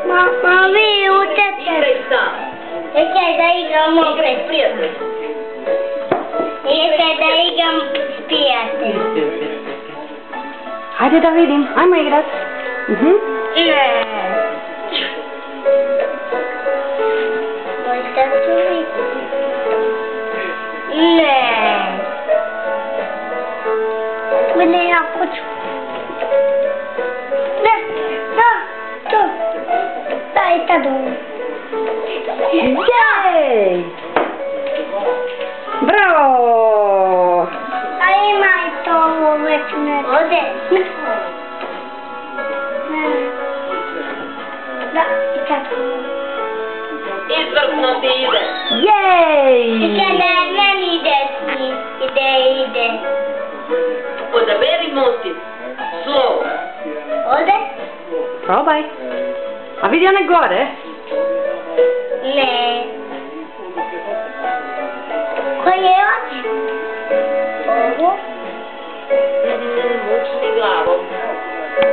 Ma vi utete. Igraj sam. Nećaj da igram opet. Igraj s prijateljem. Nećaj da igram s prijateljem. Hajde da vidim, ajmo igrat. Ne. Možda tu vidim. Ne. Mene ja hoću. Ne, to. Daj tadu. Jej! Bravo! A imaj to već ne. Ode. Da, i tako. Izvrsno ti ide. Jej! I kada meni desni, ide. Odaberi motiv. Slovo. Ode? Probaj. A vidi one gore? Ne. Koje oči? Ovo?